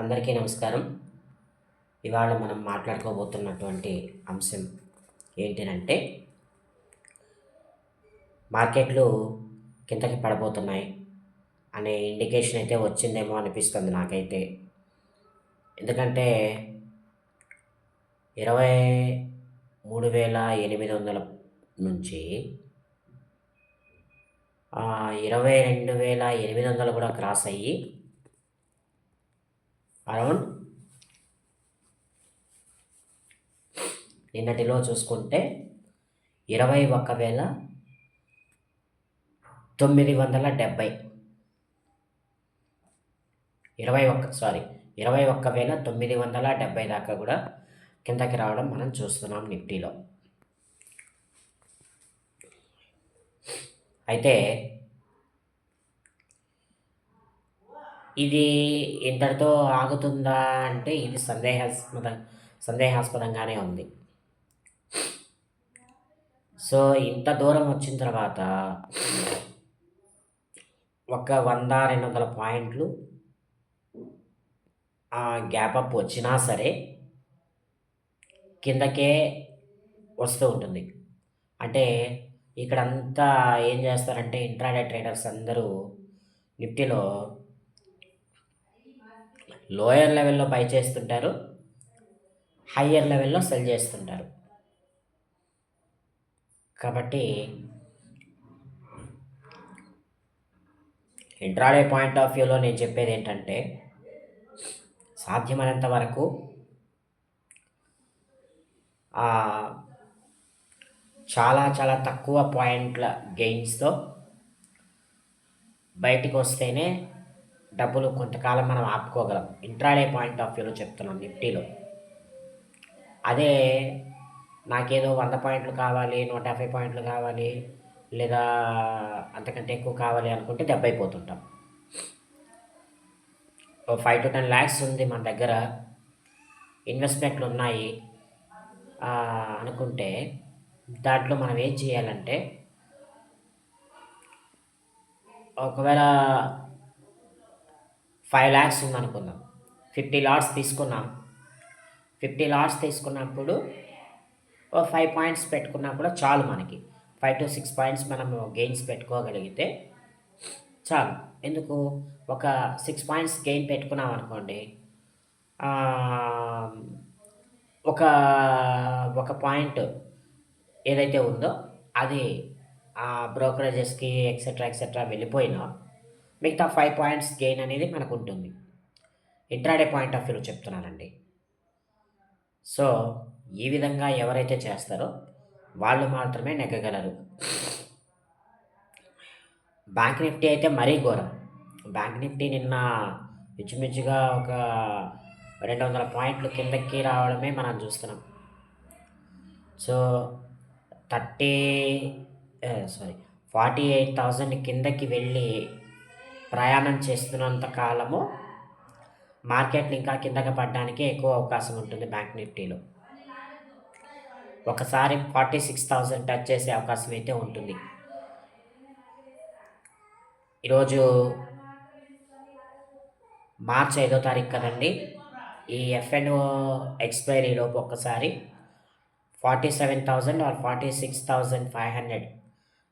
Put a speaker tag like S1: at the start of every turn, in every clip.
S1: అందరికీ నమస్కారం. ఇవాళ మనం మాట్లాడుకోబోతున్నటువంటి అంశం ఏంటినంటే, మార్కెట్లు కిందకి పడబోతున్నాయి అనే ఇండికేషన్ అయితే వచ్చిందేమో అనిపిస్తుంది నాకైతే. ఎందుకంటే 23,800 నుంచి 22,800 కూడా క్రాస్ అయ్యి అరౌండ్ నిన్నటిలో చూసుకుంటే 21,970 21,970 దాకా కూడా కిందకి రావడం మనం చూస్తున్నాం నిఫ్టీలో. అయితే ఇది ఇంతటితో ఆగుతుందా అంటే ఇది సందేహాస్పదంగానే ఉంది. సో ఇంత దూరం వచ్చిన తర్వాత ఒక 100-200 పాయింట్లు గ్యాప్ అప్ వచ్చినా సరే కిందకే వస్తూ ఉంటుంది. అంటే ఇక్కడంతా ఏం చేస్తారంటే ఇంట్రాడే ట్రేడర్స్ అందరూ నిఫ్టీలో లోయర్ లెవెల్లో బై చేస్తుంటారు, హయ్యర్ లెవెల్లో సెల్ చేస్తుంటారు. కాబట్టి ఇంట్రాడే పాయింట్ ఆఫ్ వ్యూలో నేను చెప్పేది ఏంటంటే, సాధ్యమైనంత వరకు చాలా చాలా తక్కువ పాయింట్ల గెయిన్స్తో బయటికి వస్తేనే డబ్బులు కొంతకాలం మనం ఆపుకోగలం. ఇంట్రాడే పాయింట్ ఆఫ్ వ్యూలో చెప్తున్నాం నిఫ్టీలో. అదే నాకేదో 100 పాయింట్లు కావాలి, 150 పాయింట్లు కావాలి, లేదా అంతకంటే ఎక్కువ కావాలి అనుకుంటే దెబ్బైపోతుంటాం. 5 to 10 lakhs ఉంది మన దగ్గర, ఇన్వెస్ట్మెంట్లు ఉన్నాయి అనుకుంటే దాంట్లో మనం ఏం చేయాలంటే, ఒకవేళ 5 lakhs ఉందనుకుందాం, 50 లాట్స్ తీసుకున్నాం. 50 లాట్స్ తీసుకున్నప్పుడు 5 పాయింట్స్ పెట్టుకున్నా కూడా చాలు మనకి. 5 to 6 పాయింట్స్ మనము గెయిన్స్ పెట్టుకోగలిగితే చాలు. ఎందుకు, ఒక 6 పాయింట్స్ గెయిన్ పెట్టుకున్నాం అనుకోండి, ఒక ఒక పాయింట్ ఏదైతే ఉందో అది బ్రోకరేజెస్కి ఎక్సెట్రా వెళ్ళిపోయినా మిగతా 5 పాయింట్స్ గెయిన్ అనేది మనకు ఉంటుంది. ఇంట్రాడే పాయింట్ ఆఫ్ వ్యూలో చెప్తున్నానండి. సో ఈ విధంగా ఎవరైతే చేస్తారో వాళ్ళు మాత్రమే నెగ్గగలరు. బ్యాంక్ నిఫ్టీ అయితే మరీ ఘోరం. బ్యాంక్ నిఫ్టీ నిన్న మించుమించుగా ఒక 200 పాయింట్లు కిందకి రావడమే మనం చూస్తున్నాం. సో 48,000 కిందకి వెళ్ళి ప్రయాణం చేస్తున్నంత కాలము మార్కెట్లు ఇంకా కిందకి పడడానికి ఎక్కువ అవకాశం ఉంటుంది బ్యాంక్ నిఫ్టీలో. ఒకసారి 46,000 టచ్ చేసే అవకాశం అయితే ఉంటుంది. ఈరోజు మార్చి 5వ తారీఖు కదండి. ఈ ఎఫ్ఎన్ఓ ఎక్స్పైరీ లోపు ఒక్కసారి 47,000 ఆర్ 46,500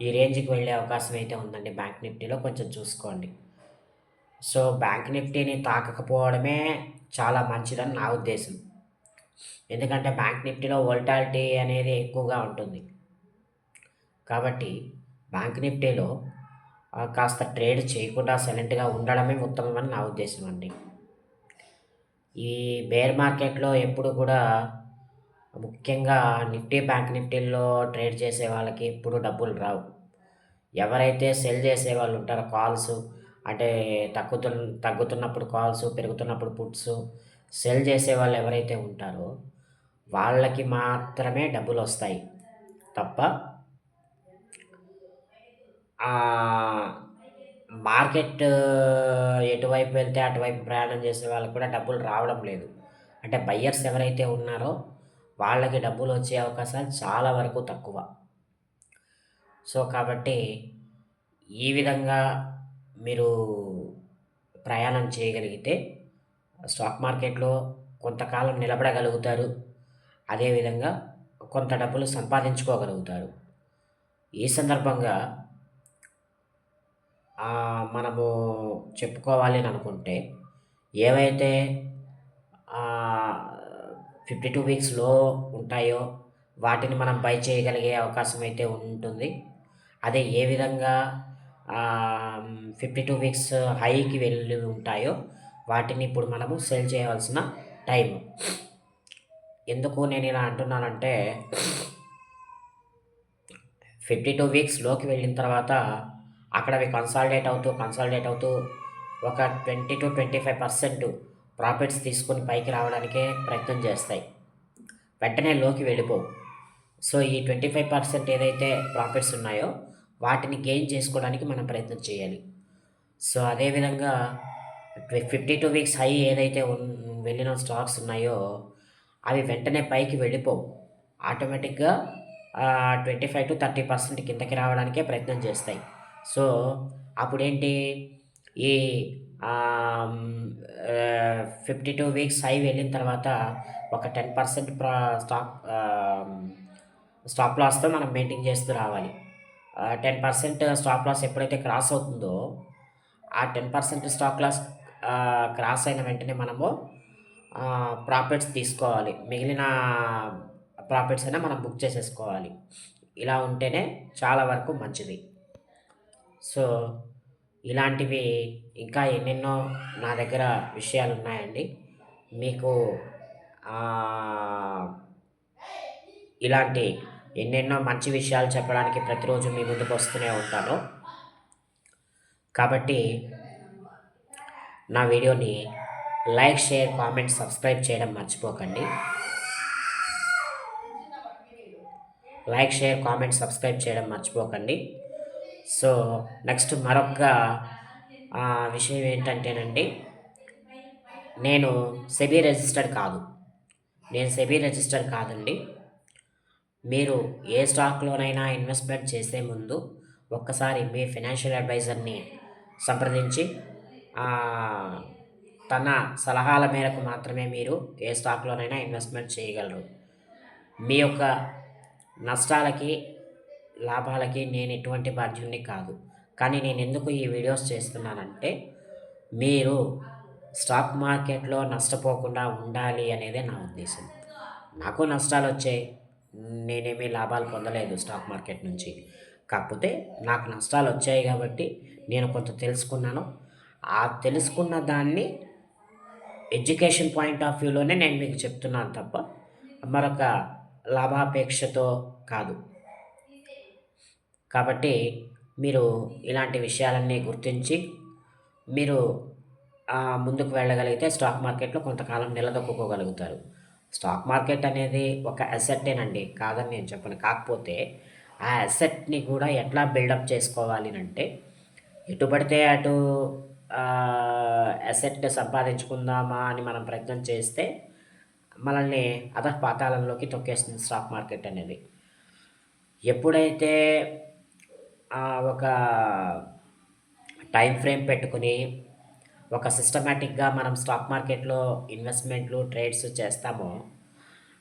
S1: ఈ రేంజ్కి వెళ్ళే అవకాశం అయితే ఉందండి బ్యాంక్ నిఫ్టీలో. కొంచెం చూసుకోండి. సో బ్యాంక్ నిఫ్టీని తాకకపోవడమే చాలా మంచిదని నా ఉద్దేశం. ఎందుకంటే బ్యాంక్ నిఫ్టీలో వోల్టాలిటీ అనేది ఎక్కువగా ఉంటుంది. కాబట్టి బ్యాంక్ నిఫ్టీలో కాస్త ట్రేడ్ చేయకుండా సైలెంట్గా ఉండడమే ఉత్తమమని నా ఉద్దేశం అండి. ఈ బేర్ మార్కెట్లో ఎప్పుడు కూడా ముఖ్యంగా బ్యాంక్ నిఫ్టీల్లో ట్రేడ్ చేసే వాళ్ళకి ఎప్పుడు డబ్బులు రావు. ఎవరైతే సెల్ చేసే వాళ్ళు ఉంటారో, కాల్స్ అంటే తగ్గుతున్నప్పుడు కాల్స్, పెరుగుతున్నప్పుడు పుట్స్ సెల్ చేసే వాళ్ళు ఎవరైతే ఉంటారో వాళ్ళకి మాత్రమే డబ్బులు వస్తాయి తప్ప మార్కెట్ ఎటువైపు వెళ్తే అటువైపు ప్రయాణం చేసే వాళ్ళకి కూడా డబ్బులు రావడం లేదు. అంటే బయ్యర్స్ ఎవరైతే ఉన్నారో వాళ్ళకి డబ్బులు వచ్చే అవకాశాలు చాలా వరకు తక్కువ. సో కాబట్టి ఈ విధంగా మీరు ప్రయాణం చేయగలిగితే స్టాక్ మార్కెట్‌లో కొంతకాలం నిలబడగలుగుతారు. అదేవిధంగా కొంత డబ్బులు సంపాదించుకోగలుగుతారు. ఈ సందర్భంగా మనము చెప్పుకోవాలి అని అనుకుంటే ఏవైతే ఆహ్, 52 వీక్స్‌లో ఉంటాయో వాటిని మనం బై చేయగలిగే అవకాశం అయితే ఉంటుంది. అదే ఏ విధంగా 52 వీక్స్ హైకి వెళ్ళి ఉంటాయో వాటిని ఇప్పుడు మనము సేల్ చేయవలసిన టైం. ఎందుకు నేను ఇలా అంటున్నానంటే 52 వీక్స్ లోకి వెళ్ళిన తర్వాత అక్కడ అవి కన్సాలిడేట్ అవుతూ ఒక 20-25% ప్రాఫిట్స్ తీసుకొని పైకి రావడానికే ప్రయత్నం చేస్తాయి. వెంటనే లోకి వెళ్ళిపోవు. సో, ఈ 25% ఏదైతే ప్రాఫిట్స్ ఉన్నాయో వాటిని గెయిన్ చేసుకోవడానికి మనం ప్రయత్నం చేయాలి. సో, అదే విధంగా 52 వీక్స్ హై ఏదైతే వెళ్ళిన స్టాక్స్ ఉన్నాయో అవి వెంటనే పైకి వెళ్ళిపోవు. ఆటోమేటిక్‌గా 25-30% కిందకి రావడానికే ప్రయత్నం చేస్తాయి. సో, అప్పుడేంటి ఈ 52 వీక్స్ హై వెళ్ళిన తర్వాత ఒక 10% స్టాప్ లాస్‌తో మనం మెయింటైన్ చేస్తూ రావాలి. 10% స్టాప్ లాస్ ఎప్పుడైతే క్రాస్ అవుతుందో, ఆ 10% స్టాప్ లాస్ క్రాస్ అయిన వెంటనే మనము ప్రాఫిట్స్ తీసుకోవాలి. మిగిలిన ప్రాఫిట్స్ అయినా మనం బుక్ చేసేసుకోవాలి. ఇలా ఉంటేనే చాలా వరకు మంచిది. సో, ఇలాంటివి ఇంకా ఎన్నెన్నో నా దగ్గర విషయాలున్నాయండి. మీకు ఆహ్, ఇలాంటి ఎన్నెన్నో మంచి విషయాలు చెప్పడానికి ప్రతిరోజు మీ ముందుకొస్తూనే ఉంటాను. కాబట్టి నా వీడియోని లైక్, షేర్, కామెంట్, సబ్స్క్రైబ్ చేయడం మర్చిపోకండి. లైక్, షేర్, కామెంట్, సబ్స్క్రైబ్ చేయడం మర్చిపోకండి. సో, నెక్స్ట్ మరొక విషయం ఏంటంటేనండి, నేను సెబీ రిజిస్టర్డ్ కాదు. నేను సెబీ రిజిస్టర్డ్ కాదండి. మీరు ఏ స్టాక్‌లోనైనా ఇన్వెస్ట్‌మెంట్ చేసే ముందు ఒక్కసారి మీ ఫైనాన్షియల్ అడ్వైజర్‌ని సంప్రదించి ఆహ్, తన సలహాల మేరకు మాత్రమే మీరు ఏ స్టాక్‌లోనైనా ఇన్వెస్ట్‌మెంట్ చేయగలరు. మీ యొక్క నష్టాలకి, లాభాలకి నేను ఎటువంటి బాధ్యుడిని కాదు. కానీ నేనెందుకు ఈ వీడియోస్ చేస్తున్నానంటే, మీరు స్టాక్ మార్కెట్‌లో నష్టపోకుండా ఉండాలి అనేదే నా ఉద్దేశం. నాకు నష్టాలొచ్చాయి. నేనేమి లాభాలు పొందలేదు స్టాక్ మార్కెట్ నుంచి. కాకపోతే నాకు నష్టాలొచ్చాయి గాబట్టి, నేను కొంత తెలుసుకున్నాను. ఆ తెలుసుకున్న దాన్ని ఎడ్యుకేషన్ పాయింట్ ఆఫ్ వ్యూలోనే నేను మీకు చెప్తున్నాను తప్ప, మరొక లాభాపేక్షతో కాదు. కాబట్టి మీరు ఇలాంటి విషయాలన్నీ గుర్తించి, మీరు ముందుకు వెళ్ళగలిగితే స్టాక్ మార్కెట్‌లో కొంతకాలం నిలదొక్కుకోగలుగుతారు. స్టాక్ మార్కెట్ అనేది ఒక అసెట్టేనండి. కాదని నేను చెప్పను. కాకపోతే ఆ అసెట్‌ని కూడా ఎట్లా బిల్డప్ చేసుకోవాలినంటే, ఎటు పడితే అటు అసెట్ సంపాదించుకుందామా అని మనం ప్రయత్నం చేస్తే, మనల్ని అధఃపాతాళంలోకి తొక్కేస్తుంది స్టాక్ మార్కెట్ అనేది. ఎప్పుడైతే ఒక టైమ్ ఫ్రేమ్ పెట్టుకొని, ఒక సిస్టమాటిక్‌గా మనం స్టాక్ మార్కెట్‌లో ఇన్వెస్ట్‌మెంట్లు, ట్రేడ్స్ చేస్తామో,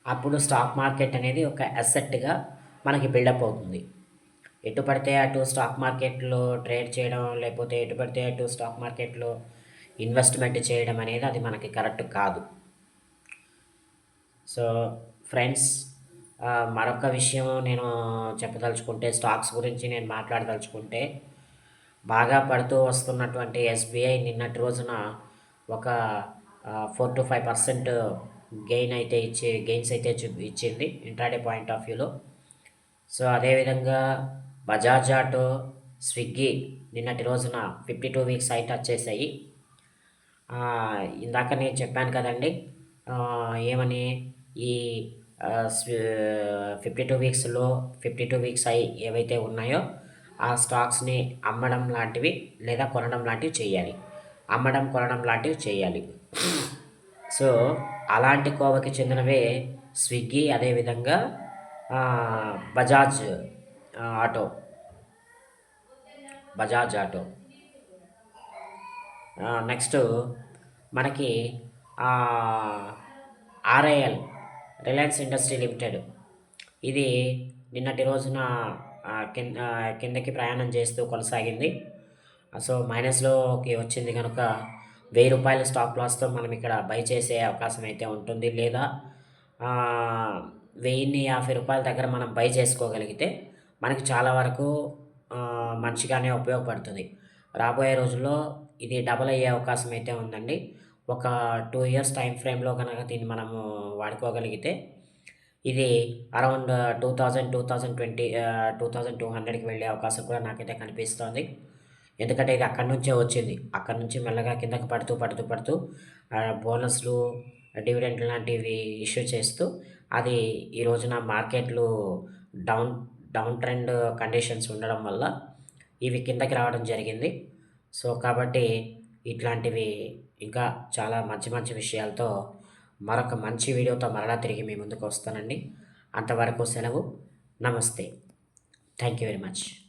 S1: అప్పుడు స్టాక్ మార్కెట్ అనేది ఒక అసెట్‌గా మనకి బిల్డప్ అవుతుంది. ఎటు పడితే అటు స్టాక్ మార్కెట్‌లో ట్రేడ్ చేయడం, లేకపోతే ఎటు పడితే అటు స్టాక్ మార్కెట్‌లో ఇన్వెస్ట్‌మెంట్ చేయడం అనేది అది మనకి కరెక్ట్ కాదు. సో, ఫ్రెండ్స్, మరొక విషయం నేను చెప్పదలుచుకుంటే, స్టాక్స్ గురించి నేను మాట్లాడదలుచుకుంటే, బాగా పడుతూ వస్తున్నటువంటి ఎస్‌బీఐ నిన్నటి రోజున ఒక 4-5% గెయిన్స్ అయితే ఇచ్చింది ఇంట్రాడే పాయింట్ ఆఫ్ వ్యూలో. సో, అదేవిధంగా బజాజ్ ఆటో, స్విగ్గీ నిన్నటి రోజున 52 వీక్స్ హై టచ్ చేశాయి. ఇందాక నేను చెప్పాను కదండీ! ఏమని ఈ 52 వీక్స్‌లో 52 వీక్స్ హై ఏవైతే ఉన్నాయో, ఆ స్టాక్స్‌ని అమ్మడం లాంటివి లేదా కొనడం లాంటివి చేయాలి. అమ్మడం, కొనడం లాంటివి చేయాలి. సో, అలాంటి కోవకి చెందినవే స్విగ్గీ, అదేవిధంగా Bajaj auto. Bajaj auto. Next మనకి ఆర్ఐఎల్ రిలయన్స్ ఇండస్ట్రీ లిమిటెడ్ ఇది నిన్నటి రోజున కిందకి ప్రయాణం చేస్తూ కొనసాగింది. సో మైనస్లోకి వచ్చింది కనుక రూ. 1000 స్టాప్ లాస్తో మనం ఇక్కడ బై చేసే అవకాశం అయితే ఉంటుంది. లేదా రూ. 1050 దగ్గర మనం బై చేసుకోగలిగితే మనకి చాలా వరకు మంచిగానే ఉపయోగపడుతుంది. రాబోయే రోజుల్లో ఇది డబల్ అయ్యే అవకాశం అయితే ఉందండి. ఒక 2 ఇయర్స్ టైం ఫ్రేమ్‌లో గనక దీన్ని మనము వాడుకోగలిగితే ఇది అరౌండ్ 2200కి వెళ్ళే అవకాశం కూడా నాకైతే కనిపిస్తోంది. ఎందుకంటే ఇది అక్కడి నుంచే వచ్చింది. అక్కడి నుంచి మెల్లగా కిందకి పడుతూ బోనస్‌లు, డివిడెండ్ లాంటివి ఇష్యూ చేస్తూ అది ఈ రోజున మార్కెట్‌లు డౌన్ డౌన్ ట్రెండ్ కండిషన్స్ ఉండడం వల్ల ఇవి కిందకి రావడం జరిగింది. సో, కాబట్టి ఇట్లాంటివి ఇంకా చాలా మంచి మంచి విషయాలతో మరొక మంచి వీడియోతో మరలా తిరిగి మీ ముందుకు వస్తానండి. అంతవరకు సెలవు. నమస్తే. Thank you very much.